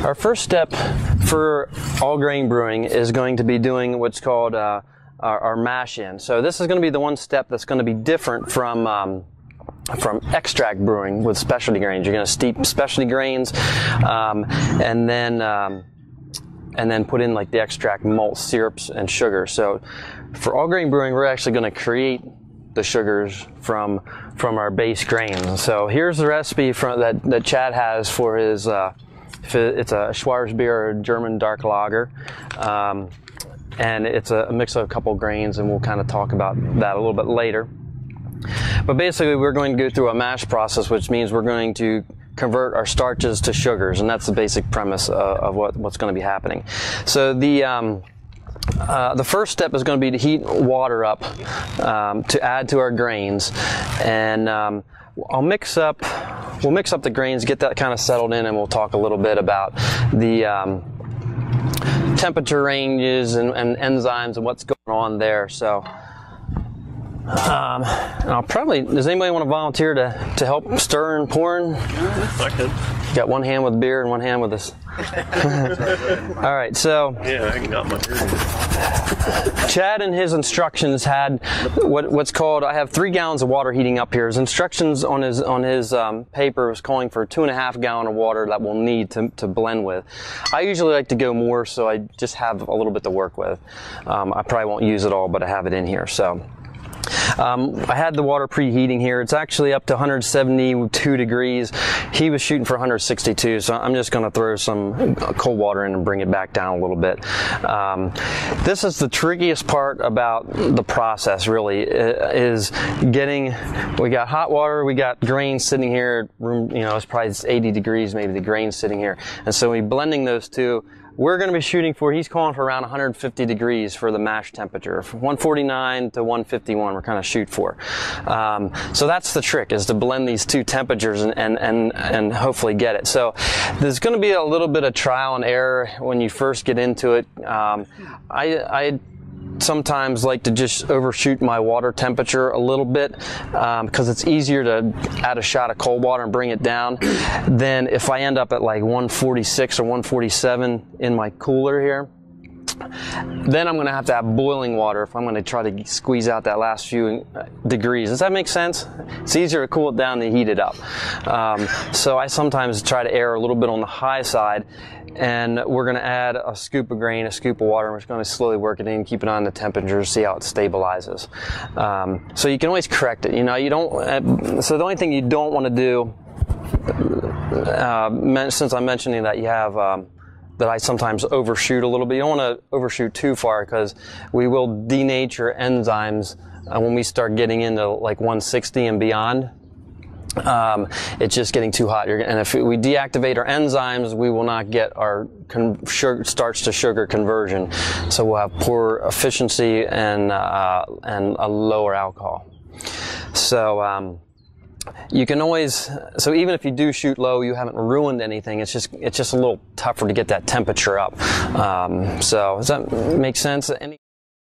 Our first step for all grain brewing is going to be doing what's called our mash in. So this is going to be the one step that's going to be different from extract brewing with specialty grains. You're going to steep specialty grains and then put in like the extract malt, syrups, and sugar. So for all grain brewing, we're actually going to create the sugars from our base grains. So here's the recipe that Chad has for his. It's a Schwarzbier German dark lager, and it's a mix of a couple grains, and we'll kind of talk about that a little bit later. But basically, we're going to go through a mash process, which means we're going to convert our starches to sugars, and that's the basic premise of what's going to be happening. So the first step is going to be to heat water up to add to our grains, and we'll mix up the grains, get that kind of settled in, and we'll talk a little bit about the temperature ranges and enzymes and what's going on there. So and I'll probably, does anybody want to volunteer to help stir and pouring? I could. Got one hand with beer and one hand with this. All right, so yeah, I got my beer. Chad in his instructions had what's called, I have 3 gallons of water heating up here. His instructions on his paper was calling for 2.5 gallons of water that we'll need to blend with. I usually like to go more, so I just have a little bit to work with. I probably won't use it all, but I have it in here. So I had the water preheating here. It's actually up to 172 degrees. He was shooting for 162, so I'm just going to throw some cold water in and bring it back down a little bit. This is the trickiest part about the process, really, is we got hot water, we got grains sitting here, it's probably 80 degrees, maybe the grains sitting here. And so we're blending those two. We're going to be shooting for, he's calling for around 150 degrees for the mash temperature. From 149 to 151, we're kind of shoot for. So that's the trick, is to blend these two temperatures and hopefully get it. So there's going to be a little bit of trial and error when you first get into it. I sometimes like to just overshoot my water temperature a little bit because it's easier to add a shot of cold water and bring it down than if I end up at like 146 or 147 in my cooler here. Then I'm going to have boiling water if I'm going to try to squeeze out that last few degrees. Does that make sense? It's easier to cool it down than heat it up. So I sometimes try to err a little bit on the high side, and we're going to add a scoop of grain, a scoop of water, and we're just going to slowly work it in, keep it on the temperature, see how it stabilizes. So you can always correct it. So the only thing you don't want to do, since I'm mentioning that you have that I sometimes overshoot a little bit. You don't want to overshoot too far because we will denature enzymes when we start getting into like 160 and beyond. It's just getting too hot. And if we deactivate our enzymes, we will not get our starch to sugar conversion. So we'll have poor efficiency and a lower alcohol. So you can always, so even if you do shoot low, you haven't ruined anything. It's just a little tougher to get that temperature up. So does that make sense?